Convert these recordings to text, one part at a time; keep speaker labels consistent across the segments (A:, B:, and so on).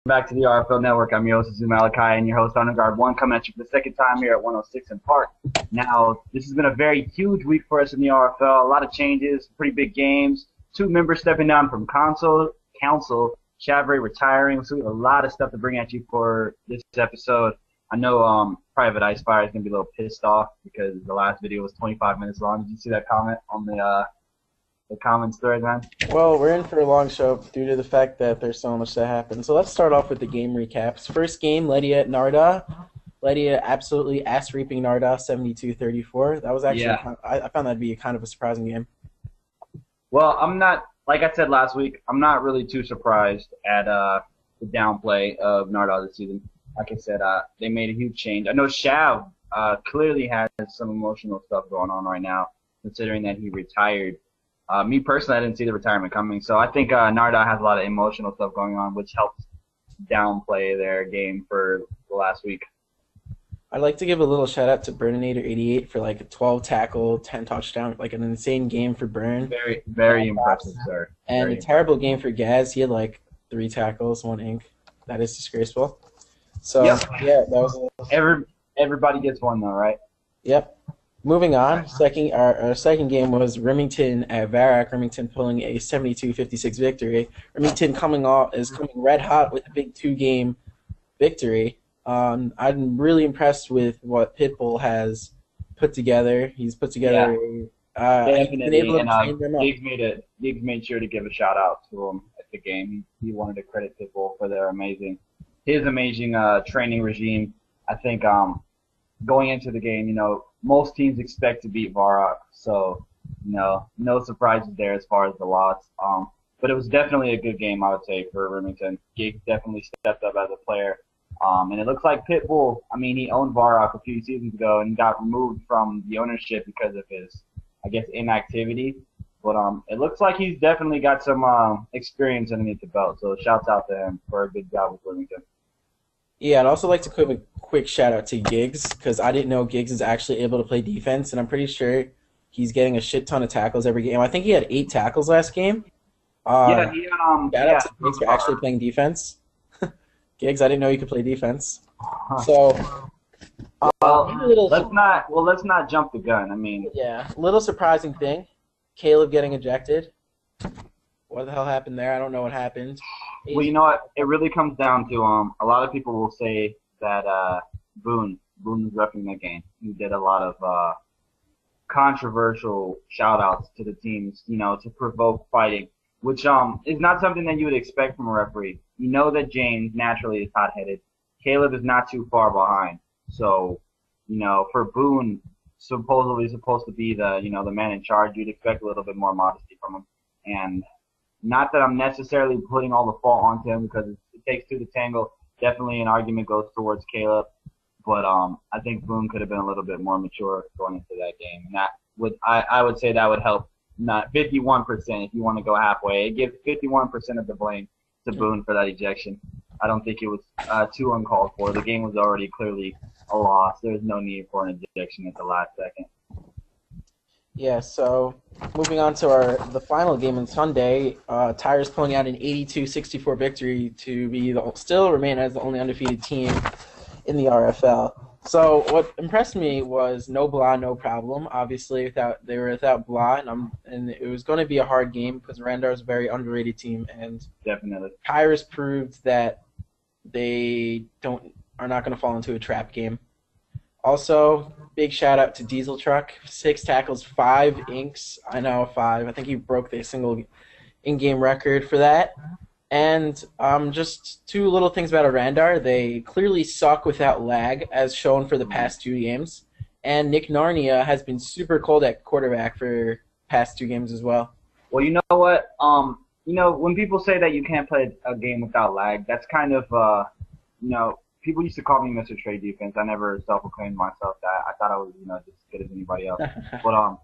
A: back to the RFL Network. I'm your host, Malakai, and your host, Underguard 1, coming at you for the second time here at 106 in Park. Now, this has been a very huge week for us in the RFL. A lot of changes, pretty big games. Two members stepping down from council, Chavray retiring. So we have a lot of stuff to bring at you for this episode. I know Private Icefire is going to be a little pissed off because the last video was 25 minutes long. Did you see that comment on the comments thread, man?
B: Well, we're in for a long show due to the fact that there's so much that happened. So let's start off with the game recaps. First game, Ledia at Narda. Ledia absolutely ass-reaping Narda, 72-34. That was actually, I found that to be kind of a surprising game.
A: Well, I'm not, like I said last week, I'm not really too surprised at the downplay of Narda this season. Like I said, they made a huge change. I know Shav clearly has some emotional stuff going on right now, considering that he retired. Me personally, I didn't see the retirement coming, so I think Narda has a lot of emotional stuff going on, which helps downplay their game for the last week.
B: I'd like to give a little shout out to Burninator88 for like a 12 tackle, 10 touchdown, like an insane game for Burn.
A: Very, very impressive, sir.
B: And a terrible game for Gaz. He had like 3 tackles, 1 ink. That is disgraceful. So yeah, that was
A: everybody gets one though, right?
B: Yep. Moving on, our second game was Remington at Varak. Remington pulling a 72-56 victory. Remington coming red hot with a big 2-game victory. I'm really impressed with what Pitbull has put together. He's put together.
A: Definitely, and Giggs made sure to give a shout out to him at the game. He wanted to credit Pitbull for his amazing training regime. I think going into the game, most teams expect to beat Varrock, so no surprises there as far as the loss. But it was definitely a good game, I would say, for Remington. Giggs definitely stepped up as a player, and it looks like Pitbull. I mean, he owned Varrock a few seasons ago and got removed from the ownership because of his, I guess, inactivity. But it looks like he's definitely got some experience underneath the belt. So shouts out to him for a good job with Remington.
B: Yeah, I'd also like to give a quick shout-out to Giggs, because I didn't know Giggs is actually able to play defense, and I'm pretty sure he's getting a shit ton of tackles every game. I think he had 8 tackles last game.
A: Shout
B: out to Giggs for actually playing defense. Giggs, I didn't know you could play defense. So,
A: let's not jump the gun. I mean,
B: yeah, little surprising thing, Caleb getting ejected. What the hell happened there? I don't know what happened.
A: Well, you know what? It really comes down to a lot of people will say that Boone was repping that game. He did a lot of controversial shout-outs to the teams, to provoke fighting, which is not something that you would expect from a referee. You know that James naturally is hot-headed. Caleb is not too far behind. So, for Boone supposedly supposed to be the man in charge, you'd expect a little bit more modesty from him. And not that I'm necessarily putting all the fault onto him, because it takes 2 to tango. Definitely an argument goes towards Caleb, but I think Boone could have been a little bit more mature going into that game. And I would say that would help. Not 51% if you want to go halfway. It gives 51% of the blame to Boone for that ejection. I don't think it was too uncalled for. The game was already clearly a loss. There's no need for an ejection at the last second.
B: Yeah, so moving on to the final game on Sunday, Tigers pulling out an 82-64 victory to still remain as the only undefeated team in the RFL. So what impressed me was no Blah, no problem. Obviously, they were without Blah, and it was going to be a hard game because Randar is a very underrated team, and
A: definitely
B: Tigers proved that they are not going to fall into a trap game. Also, big shout out to Diesel Truck, 6 tackles, 5 inks. I know 5. I think he broke the single in-game record for that. And just 2 little things about Randar. They clearly suck without lag, as shown for the past 2 games. And Nick Narnia has been super cold at quarterback for past 2 games as well.
A: Well, you know what? When people say that you can't play a game without lag, that's kind of, people used to call me Mr. Trade Defense. I never self-proclaimed myself that. I thought I was, just as good as anybody else. But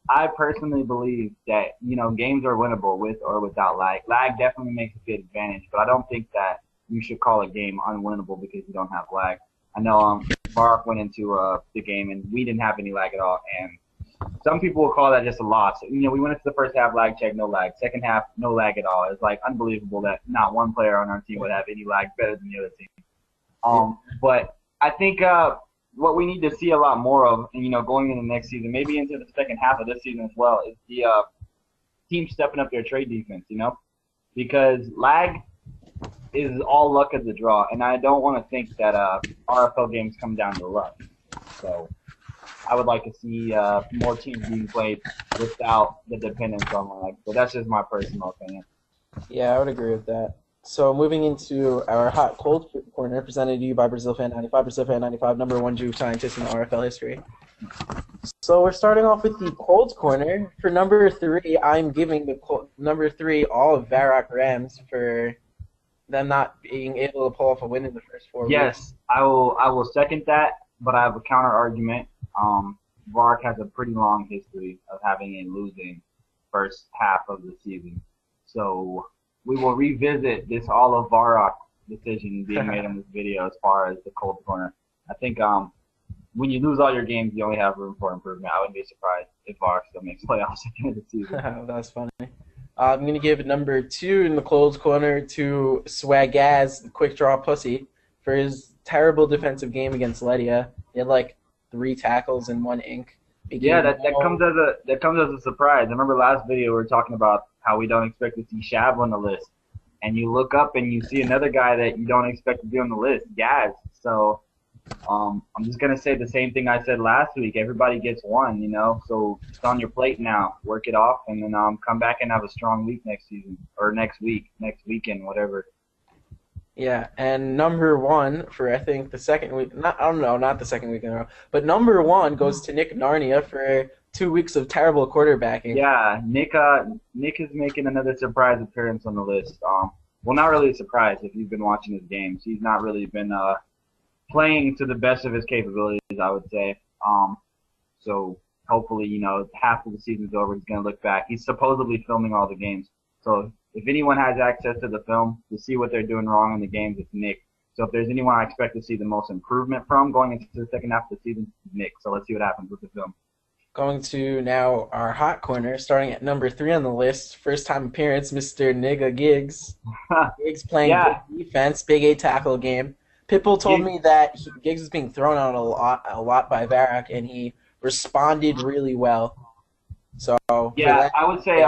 A: I personally believe that, games are winnable with or without lag. Lag definitely makes a good advantage, but I don't think that you should call a game unwinnable because you don't have lag. I know Varrock went into the game, and we didn't have any lag at all, and some people will call that just a loss. We went into the first half lag check, no lag. Second half, no lag at all. It's like unbelievable that not one player on our team would have any lag better than the other team. But I think what we need to see a lot more of, going into next season, maybe into the second half of this season as well, is the team stepping up their trade defense. Because lag is all luck of the draw, and I don't want to think that RFL games come down to luck. So I would like to see more teams being played without the dependence on lag. But that's just my personal opinion.
B: Yeah, I would agree with that. So moving into our hot cold corner, presented to you by Brazil Fan 95, Brazil Fan 95, number one Jewish scientist in RFL history. So we're starting off with the cold corner. For number 3, I'm giving the number 3 all of Varrock Rams for them not being able to pull off a win in the first 4 weeks.
A: Yes, I will second that, but I have a counter argument. Varrock has a pretty long history of having a losing first half of the season. So we will revisit this all of Varrock decision being made in this video as far as the cold corner. I think when you lose all your games, you only have room for improvement. I wouldn't be surprised if Varrock still makes playoffs at the end of the season.
B: That's funny. I'm going to give number 2 in the cold corner to Swagaz, Quick Draw Pussy, for his terrible defensive game against Ledia. He had like 3 tackles and 1 ink.
A: Yeah, that comes as a surprise. I remember last video we were talking about how we don't expect to see Shab on the list, and you look up and you see another guy that you don't expect to be on the list, Gaz. So I'm just gonna say the same thing I said last week. Everybody gets one, So it's on your plate now. Work it off, and then come back and have a strong week next season or next weekend, whatever.
B: Yeah, and number 1 for I think the second week, not the second week in a row, but number 1 goes to Nick Narnia for 2 weeks of terrible quarterbacking.
A: Yeah, Nick is making another surprise appearance on the list. Well, not really a surprise if you've been watching his games. He's not really been playing to the best of his capabilities, I would say. So hopefully, half of the season's over. He's gonna look back. He's supposedly filming all the games. So if anyone has access to the film to see what they're doing wrong in the games, it's Nick. So if there's anyone I expect to see the most improvement from going into the second half of the season, it's Nick. So let's see what happens with the film.
B: Going to now our hot corner, starting at number 3 on the list. First time appearance, Mr. Nigga Giggs. Giggs playing good defense, big 8 tackle game. Pitbull told me that Giggs was being thrown out a lot by Varrock, and he responded really well. So
A: yeah, I would say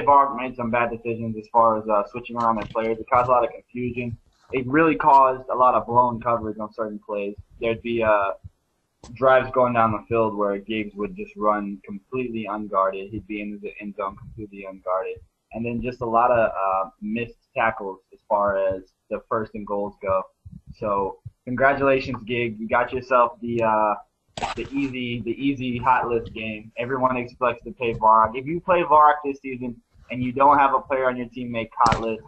A: Varrock made some bad decisions as far as switching around their players. It caused a lot of confusion. It really caused a lot of blown coverage on certain plays. There'd be drives going down the field where Giggs would just run completely unguarded. He'd be in the end zone completely unguarded. And then just a lot of missed tackles as far as the first and goals go. So congratulations, Giggs. You got yourself the easy hot list game. Everyone expects to play Varrock. If you play Varrock this season and you don't have a player on your team make hot list,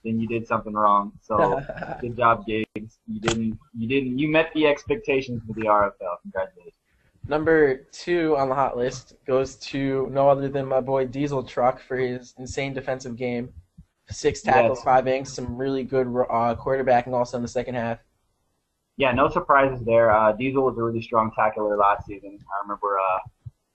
A: then you did something wrong. So good job, Giggs. You met the expectations for the RFL. Congratulations.
B: Number 2 on the hot list goes to no other than my boy Diesel Truck for his insane defensive game. 6 tackles, 5 inks, some really good quarterbacking also in the second half.
A: Yeah, no surprises there. Diesel was a really strong tackler last season. I remember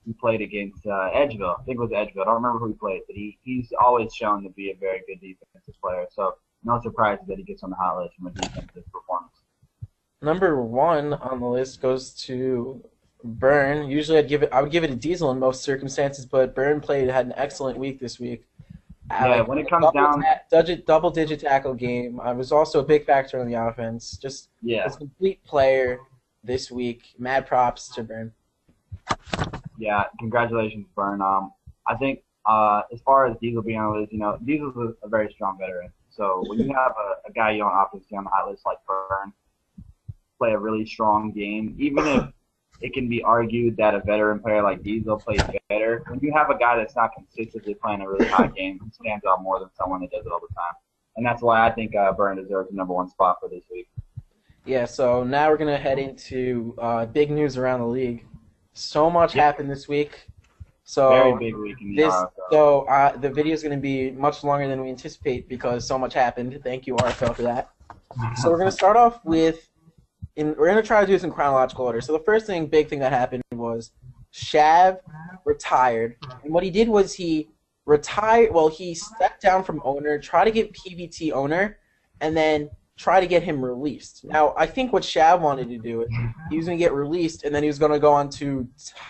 A: he played against Edgeville. I think it was Edgeville. I don't remember who he played, but he's always shown to be a very good defensive player. So no surprises that he gets on the hot list from a defensive performance.
B: Number 1 on the list goes to Byrne. Usually I would give it to Diesel in most circumstances, but Byrne had an excellent week this week.
A: Yeah, when it comes down
B: double-digit tackle game, I was also a big factor on the offense. Just a complete player this week. Mad props to Byrne.
A: Yeah, congratulations, Byrne. I think as far as Diesel being on the list, Diesel's a very strong veteran. So when you have a guy you on offense on the hot list like Byrne play a really strong game, even if it can be argued that a veteran player like Diesel plays better, when you have a guy that's not consistently playing a really high game, he stands out more than someone that does it all the time. And that's why I think Byrne deserves the number 1 spot for this week.
B: Yeah, so now we're going to head into big news around the league. So much happened this week. So
A: very big week in the RFL.
B: So the video is going to be much longer than we anticipate because so much happened. Thank you, RFL, for that. So we're going to start off with we're going to try to do this in chronological order. So the first big thing that happened was Shav retired, and what he did was he retired. Well, he stepped down from owner, tried to get PBT owner, and then try to get him released. Now, I think what Shav wanted to do is he was going to get released, and then he was going to go on to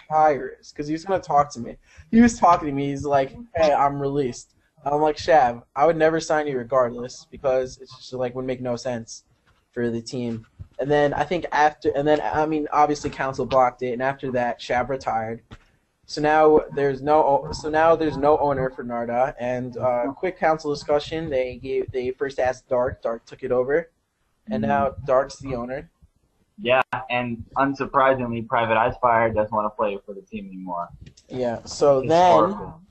B: Tyrus because he was going to talk to me. He was talking to me. He's like, "Hey, I'm released." I'm like, "Shav, I would never sign you regardless because it's just like would make no sense for the team." And then I think obviously council blocked it, and after that, Shav retired. So now there's no owner for Narda. And quick council discussion. They first asked Dark. Dark took it over, and now Dark's the owner.
A: Yeah, and unsurprisingly, Private Eyes Fire doesn't want to play for the team anymore.
B: Yeah. So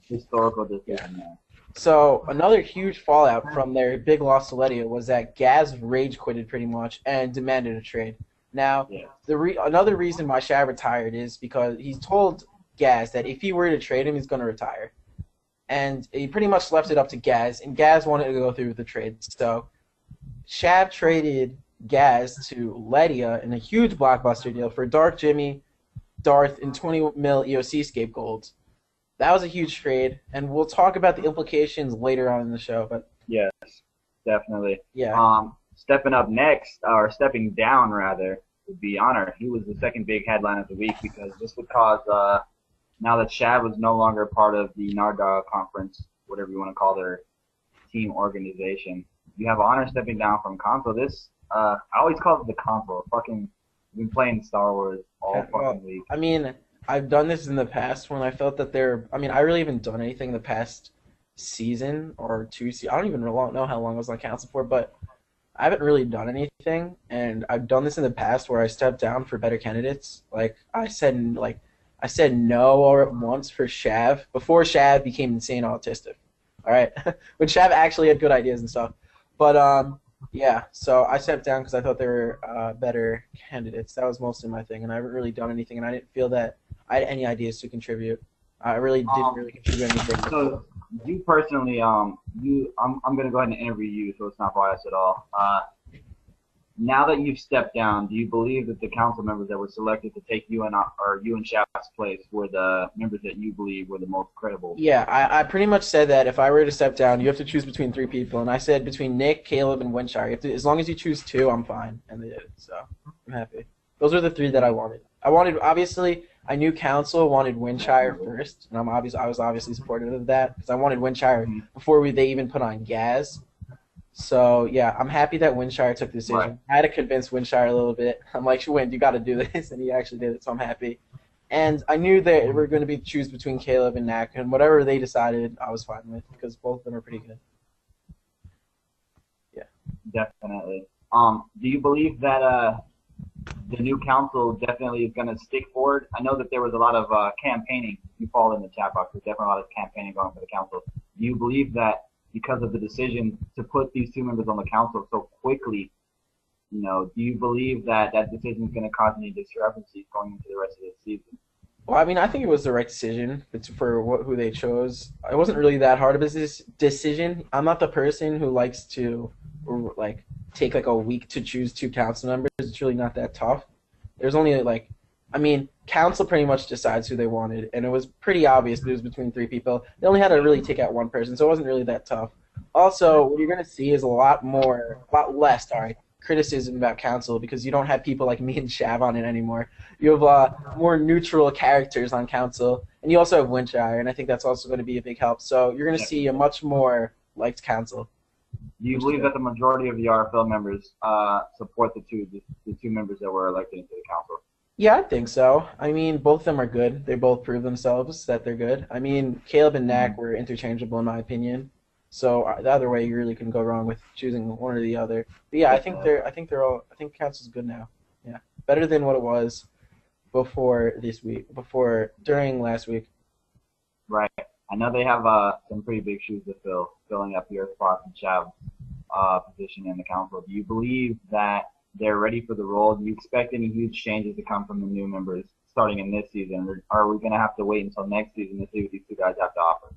A: Historical decision there.
B: So another huge fallout from their big loss to Ledia was that Gaz rage quitted pretty much and demanded a trade. Now, another reason why Shav retired is because he told Gaz that if he were to trade him, he's going to retire. And he pretty much left it up to Gaz, and Gaz wanted to go through with the trade. So Shav traded Gaz to Ledia in a huge blockbuster deal for Dark Jimmy, Darth, and 20 mil EOC scapegold. That was a huge trade, and we'll talk about the implications later on in the show. But
A: yes, definitely.
B: Yeah.
A: Stepping down rather, would be Honor. He was the second big headline of the week because now that Shav was no longer part of the Narda conference, whatever you want to call their team organization, you have Honor stepping down from console. I always call it the console. Fucking been playing Star Wars all fucking week.
B: I mean, I've done this in the past when I felt that I really haven't done anything the past season or 2 seasons. I don't even know how long I was on council for, but I haven't really done anything, and I've done this in the past where I stepped down for better candidates. Like I said no once for Shav before Shav became insane autistic. All right, when Shav actually had good ideas and stuff, but yeah. So I stepped down because I thought they were better candidates. That was mostly my thing, and I haven't really done anything, and I didn't feel that I had any ideas to contribute. I really didn't really contribute anything.
A: So you personally, I'm gonna go ahead and interview you, so it's not biased at all. Now that you've stepped down, do you believe that the council members that were selected to take you and Shav's place were the members that you believe were the most credible?
B: Yeah, I pretty much said that if I were to step down, you have to choose between 3 people, and I said between Nick, Caleb, and Winshire. As long as you choose 2, I'm fine, and they did it, so I'm happy. Those are the 3 that I wanted. Obviously, I knew council wanted Winshire first, and I was obviously supportive of that because I wanted Winshire before they even put on Gaz. So yeah, I'm happy that Winshire took the decision. Right. I had to convince Winshire a little bit. I'm like, Win, you got to do this, and he actually did it. So I'm happy. And I knew that we were going to choose between Caleb and Nak, and whatever they decided, I was fine with because both of them are pretty good. Yeah,
A: definitely. Do you believe that the new council definitely is going to stick forward? I know that there was a lot of campaigning. You followed in the chat box. There's definitely a lot of campaigning going for the council. Do you believe that because of the decision to put these 2 members on the council so quickly, do you believe that decision is going to cause any discrepancies going into the rest of the season?
B: Well, I mean, I think it was the right decision for who they chose. It wasn't really that hard of a decision. I'm not the person who likes to take a week to choose 2 council members. It's really not that tough. There's only council pretty much decides who they wanted, and it was pretty obvious it was between 3 people. They only had to really take out 1 person, so it wasn't really that tough. Also, what you're going to see is a lot less criticism about council because you don't have people like me and Shav on it anymore. You have more neutral characters on council, and you also have Winshire, and I think that's also going to be a big help. So you're going to see a much more liked council.
A: Do you believe that the majority of the RFL members support the two members that were elected into the council?
B: Yeah, I think so. I mean, both of them are good. They both prove themselves that they're good. I mean, Caleb and Nak were interchangeable in my opinion. So the other way, you really couldn't go wrong with choosing one or the other. But yeah, I think council's good now. Yeah, better than what it was during last week.
A: Right. I know they have some pretty big shoes to fill, filling up your spot and Shav's position in the council. Do you believe that they're ready for the role? Do you expect any huge changes to come from the new members starting in this season? Or are we going to have to wait until next season to see what these 2 guys have to offer?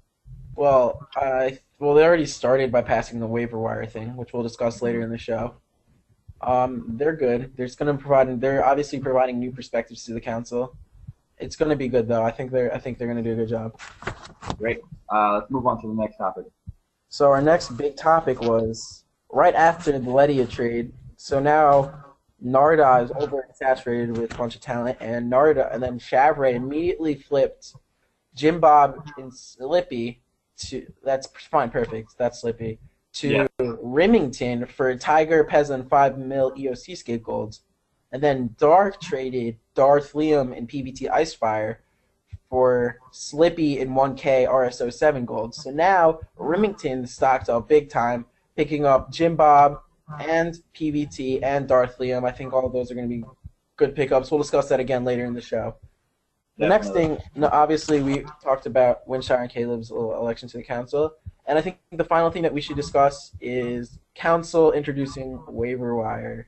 B: Well, they already started by passing the waiver wire thing, which we'll discuss later in the show. They're good. They're obviously providing new perspectives to the council. It's going to be good though. I think they're going to do a good job.
A: Great. Let's move on to the next topic.
B: So our next big topic was right after the Ledia trade. So now Narda is oversaturated with a bunch of talent, and then Chavre immediately flipped Jim Bob and Slippy to that's fine, perfect. That's Slippy to Remington for Tiger Pezza 5 mil EOC scapegoats, and then Dark traded Darth Liam and PBT Icefire for Slippy in 1K RSO7 gold. So now Remington stocked up big time, picking up Jim Bob and PBT and Darth Liam. I think all of those are going to be good pickups. We'll discuss that again later in the show. The next thing, obviously, we talked about Winshire and Caleb's election to the council, and I think the final thing that we should discuss is council introducing waiver wire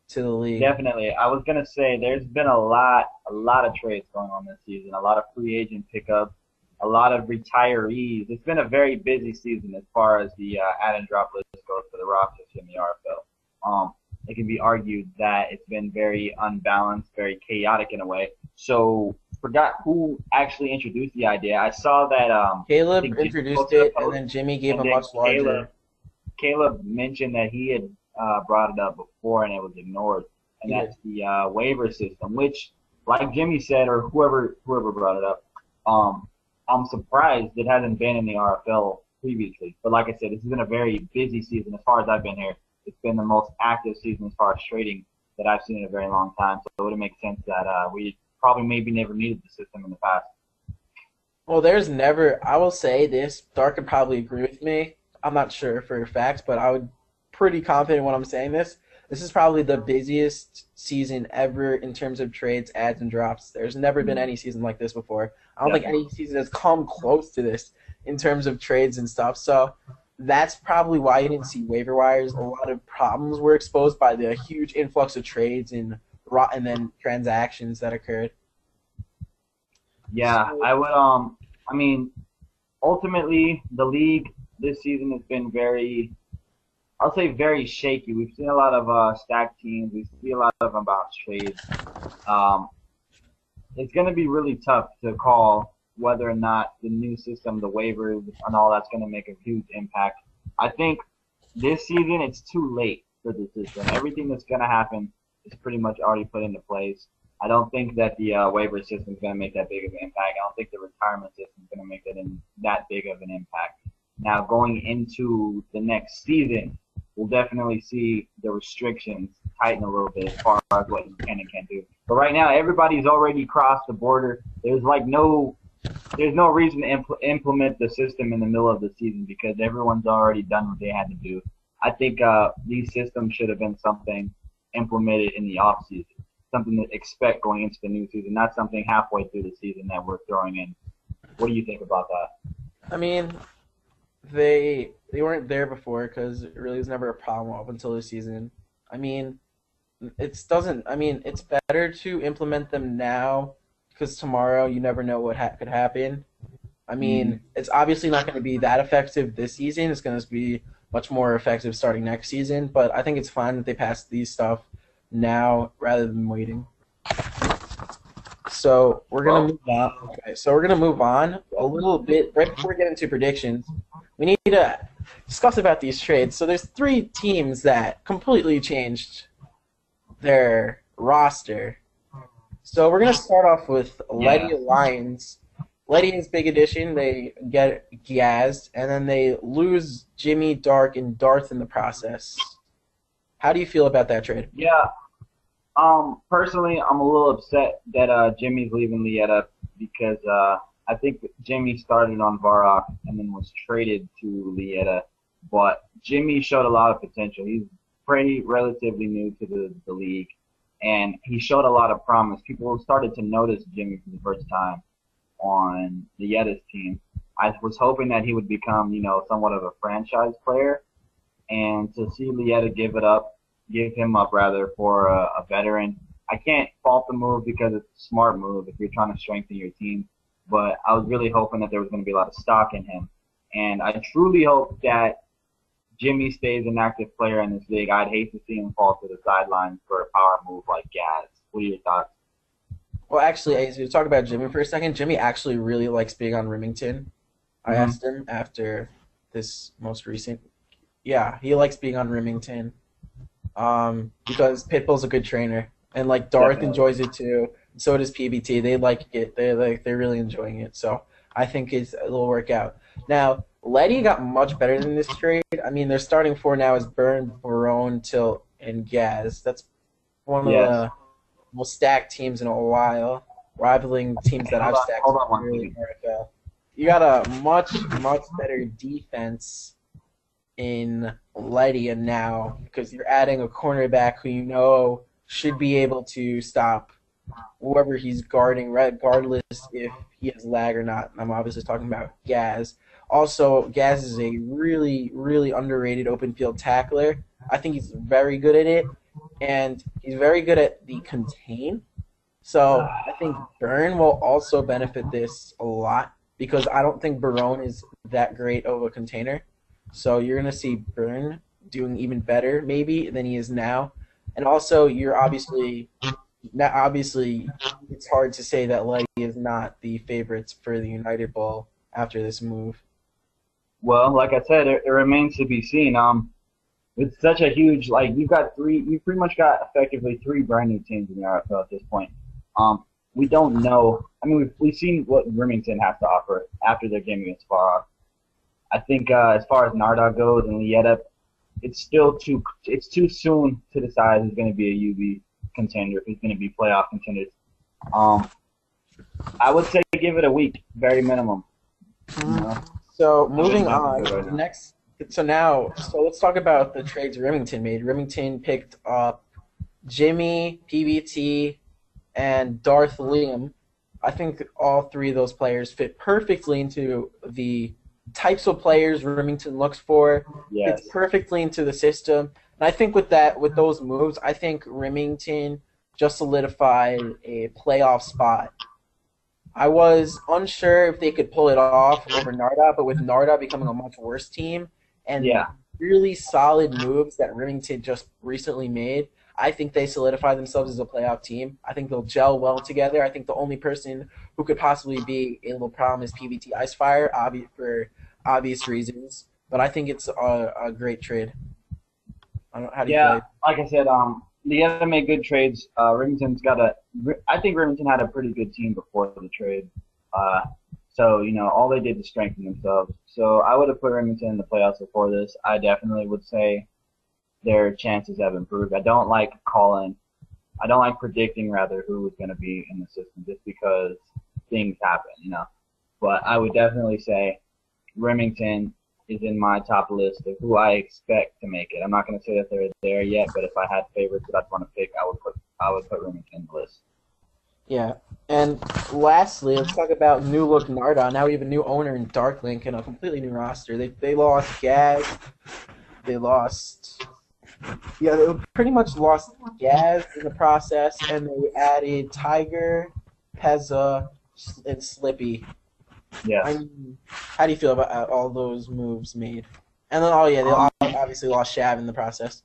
B: to the league.
A: Definitely. I was going to say there's been a lot of trades going on this season, a lot of free agent pickups, a lot of retirees. It's been a very busy season as far as the add and drop list goes for the rosters in the RFL. It can be argued that it's been very unbalanced, very chaotic in a way. So, forgot who actually introduced the idea. I saw that
B: Caleb introduced it, and then Jimmy gave a much larger.
A: Caleb mentioned that he had brought it up before and it was ignored, and that's the waiver system, which, like Jimmy said, or whoever brought it up, I'm surprised it hasn't been in the RFL previously. But like I said, this has been a very busy season as far as I've been here. It's been the most active season as far as trading that I've seen in a very long time. So it would make sense that we probably maybe never needed the system in the past.
B: Well, there's never. I will say this. Dark could probably agree with me. I'm not sure for a fact, but I would pretty confident when I'm saying this. This is probably the busiest season ever in terms of trades, adds, and drops. There's never been any season like this before. I don't think any season has come close to this in terms of trades and stuff. So that's probably why you didn't see waiver wires. A lot of problems were exposed by the huge influx of trades and then transactions that occurred.
A: Yeah, so, I would. I mean, ultimately, the league this season has been very, I'll say, very shaky. We've seen a lot of stacked teams. We see a lot of unbalanced trades. It's going to be really tough to call whether or not the new system, the waivers, and all that's going to make a huge impact. I think this season it's too late for the system. Everything that's going to happen is pretty much already put into place. I don't think that the waiver system is going to make that big of an impact. I don't think the retirement system is going to make that big of an impact. Now, going into the next season, we'll definitely see the restrictions tighten a little bit as far as what you can and can't do. But right now, everybody's already crossed the border. There's no reason to implement the system in the middle of the season because everyone's already done what they had to do. I think these systems should have been something implemented in the off season, something to expect going into the new season, not something halfway through the season that we're throwing in. What do you think about that?
B: I mean, they weren't there before because it really was never a problem up until this season. I mean, it's better to implement them now because tomorrow you never know what could happen. I mean, it's obviously not going to be that effective this season. It's going to be much more effective starting next season, but I think it's fine that they pass these stuff now rather than waiting. So we're gonna move on. Okay, so we're gonna move on a little bit right before we get into predictions. We need to discuss about these trades. So there's 3 teams that completely changed their roster. So we're gonna start off with Ledia Lions. Ledia's big addition. They get Gaz, and then they lose Jimmy, Dark, and Darth in the process. How do you feel about that trade?
A: Yeah. Personally, I'm a little upset that Jimmy's leaving Lieta because I think that Jimmy started on Varrock and then was traded to Lieta. But Jimmy showed a lot of potential. He's relatively new to the league, and he showed a lot of promise. People started to notice Jimmy for the first time on Lieta's team. I was hoping that he would become, somewhat of a franchise player, and to see Lieta give him up for a veteran. I can't fault the move because it's a smart move if you're trying to strengthen your team, but I was really hoping that there was going to be a lot of stock in him. And I truly hope that Jimmy stays an active player in this league. I'd hate to see him fall to the sidelines for a power move like Gaz. What are your thoughts?
B: Well, actually, as we talk about Jimmy for a second, Jimmy actually really likes being on Remington. I
A: Hmm.
B: asked him after this most recent. Yeah, he likes being on Remington. Because Pitbull's a good trainer, and like Darth
A: Definitely.
B: enjoys it too. So does PBT. They like it. They're really enjoying it. So I think it'll work out. Now Letty got much better than this trade. I mean, their starting four now is Burn, Barone, Tilt, and Gaz. That's one of
A: Yes.
B: the most stacked teams in a while, rivaling teams that I've stacked
A: Hold on one
B: early in
A: second.
B: RFL. You got a much better defense in Lydia now because you're adding a cornerback who you know should be able to stop whoever he's guarding, regardless if he has lag or not. I'm obviously talking about Gaz. Also, Gaz is a really underrated open field tackler. I think he's very good at it, and he's very good at the contain. So I think Burn will also benefit this a lot because I don't think Barone is that great of a container. So you're gonna see Burn doing even better maybe than he is now. And also you're obviously it's hard to say that Letty is not the favorites for the United Bowl after this move.
A: Well, like I said, it remains to be seen. It's such a huge you pretty much got effectively three brand new teams in the RFL at this point. Um, we don't know. I mean, we've seen what Remington has to offer after their game against Far. I think as far as Narda goes and Lieta, it's too soon to decide who's going to be a UV contender, who's going to be playoff contenders. Um, I would say give it a week, very minimum. You know,
B: So
A: nothing's
B: moving
A: looking
B: on,
A: good right
B: the
A: now.
B: next. So let's talk about the trades Remington made. Remington picked up Jimmy, PBT, and Darth Liam. I think all three of those players fit perfectly into the types of players Remington looks for. Fits
A: Yes.
B: perfectly into the system. And I think with those moves, I think Remington just solidified a playoff spot. I was unsure if they could pull it off over Narda, but with Narda becoming a much worse team and
A: Yeah.
B: really solid moves that Remington just recently made, I think they solidify themselves as a playoff team. I think they'll gel well together. I think the only person who could possibly be a little problem is PVT Icefire, for obvious reasons. But I think it's a great trade. How do you
A: Yeah.
B: feel?
A: Like I said, the other made good trades. I think Remington had a pretty good team before the trade. Uh, so, all they did was strengthen themselves. So I would have put Remington in the playoffs before this. I definitely would say their chances have improved. I don't like predicting rather who is going to be in the system just because things happen. But I would definitely say Remington is in my top list of who I expect to make it. I'm not going to say that they're there yet, but if I had favorites that I'd want to pick, I would put Remington in the list.
B: Yeah. And lastly, let's talk about new look Narda. Now we have a new owner in Darklink and a completely new roster. They lost Gaz. They lost. Yeah, they pretty much lost Gaz in the process, and they added Tiger, Pezza, and Slippy. I
A: Yes.
B: mean, how do you feel about all those moves made? And then, oh yeah, they
A: Um,
B: obviously lost Shav in the process.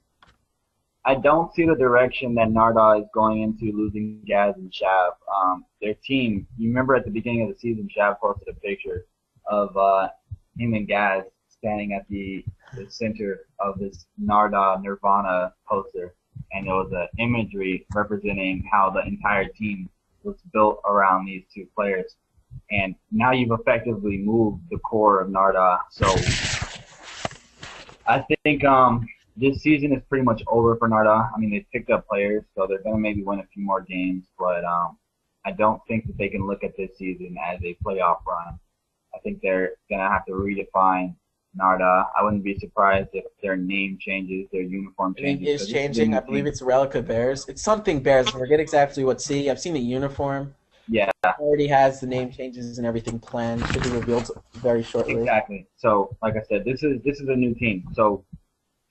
A: I don't see the direction that Narda is going into losing Gaz and Shav. Their team, you remember at the beginning of the season, Shav posted a picture of him and Gaz standing at the center of this Narda Nirvana poster. And it was an imagery representing how the entire team was built around these two players. And now you've effectively moved the core of Narda. So I think this season is pretty much over for Narda. I mean, they picked up players, so they're going to maybe win a few more games, but I don't think that they can look at this season as a playoff run. I think they're going to have to redefine Narda. I wouldn't be surprised if their name changes, their uniform
B: I think
A: changes,
B: it's
A: because this is a
B: changing. I
A: new
B: believe
A: team.
B: it's Relica Bears. It's something Bears. I forget exactly what city. I've seen the uniform.
A: Yeah,
B: Already has the name changes and everything planned. Should be revealed very shortly.
A: exactly. So, like I said, this is a new team. So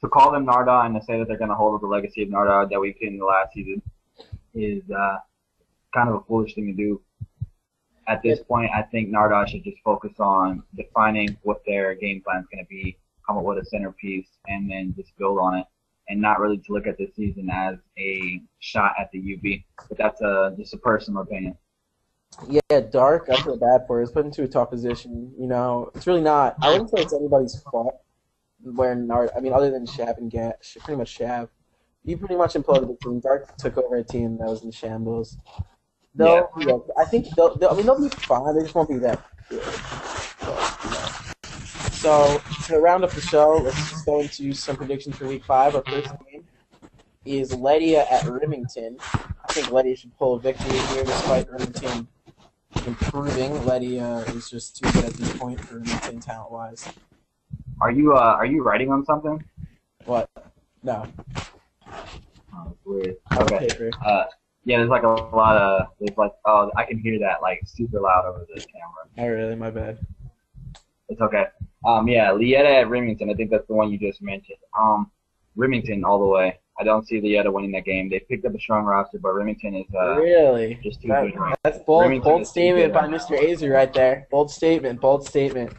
A: to call them Narda and to say that they're going to hold up the legacy of Narda that we've seen in the last season is kind of a foolish thing to do. At this point, I think Narda should just focus on defining what their game plan is going to be, come up with a centerpiece, and then just build on it, and not really to look at this season as a shot at the UB. But that's just a personal opinion.
B: Yeah, Dark, I feel bad for. He's put into a tough position. You know, it's really not. I wouldn't say it's anybody's fault. I mean, other than Shab and pretty much Shab. He pretty much imploded the team. Dark took over a team that was in shambles.
A: Yeah.
B: They'll be okay. I think I mean, they'll be fine. They just won't be that good. But, you know. So to round up the show, let's just go into some predictions for Week 5. Our first game is Ledia at Remington. I think Ledia should pull a victory here despite Remington improving. Ledia is just too good at this point for Remington talent-wise.
A: Are you writing on something?
B: What? No.
A: Oh, that's weird.
B: On
A: Okay.
B: paper.
A: Yeah, there's like a lot of oh, I can hear that like super loud over the camera.
B: Oh, really? My bad.
A: It's okay. Yeah, Lieta at Remington. I think that's the one you just mentioned. Remington all the way. I don't see Lieta winning that game. They picked up a strong roster, but Remington is
B: Really?
A: just too good. Right?
B: That's bold.
A: Remington
B: Bold
A: is too
B: statement
A: good
B: by
A: right now.
B: Mr. Azer right there. Bold statement. Bold statement.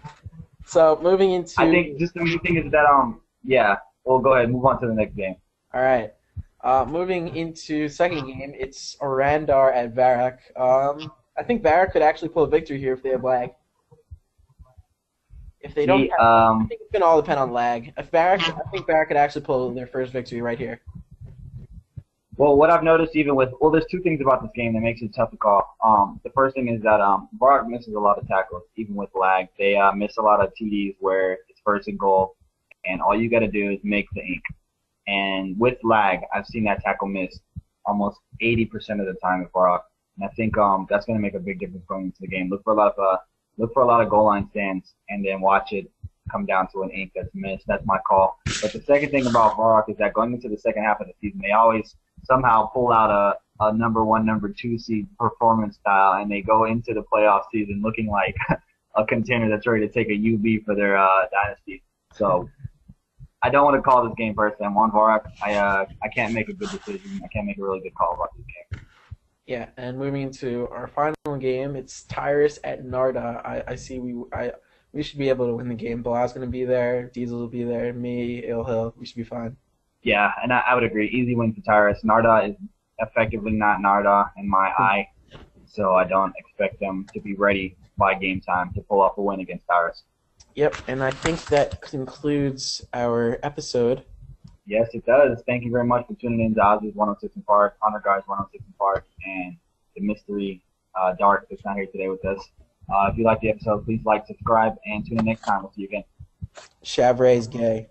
B: So moving into.
A: I think just the main thing is that yeah. Well, go ahead. Move on to the next game.
B: All right. Moving into second game, it's Orandar at Varak. I think Varak could actually pull a victory here if they have lag. If they don't, I think it's gonna all depend on lag. I think Varak could actually pull their first victory right here.
A: Well, what I've noticed there's two things about this game that makes it tough to call. The first thing is that Barak misses a lot of tackles, even with lag. They miss a lot of TDs where it's first and goal, and all you got to do is make the ink. And with lag, I've seen that tackle missed almost 80% of the time at Barak, and I think that's going to make a big difference going into the game. Look for a lot of goal line stands, and then watch it come down to an ink that's missed. That's my call. But the second thing about Barak is that going into the second half of the season, they always somehow pull out a number 1, number 2 seed performance style, and they go into the playoff season looking like a contender that's ready to take a UB for their dynasty. So I don't want to call this game personally. I'm on Varak. I can't make a good decision. I can't make a really good call about this game.
B: Yeah, and moving into our final game, it's Tyrus at Narda. I see we should be able to win the game. Balaz's going to be there. Diesel will be there. Me, Ilhill. We should be fine.
A: Yeah, and I would agree. Easy win for Tyrus. Narda is effectively not Narda in my eye, so I don't expect them to be ready by game time to pull off a win against Tyrus.
B: Yep, and I think that concludes our episode.
A: Yes, it does. Thank you very much for tuning in to Ozzy's 106 in Park, Honor Guys 106 in Park, and the mystery Dark that's not here today with us. If you like the episode, please like, subscribe, and tune in next time. We'll see you again.
B: Chavre's gay.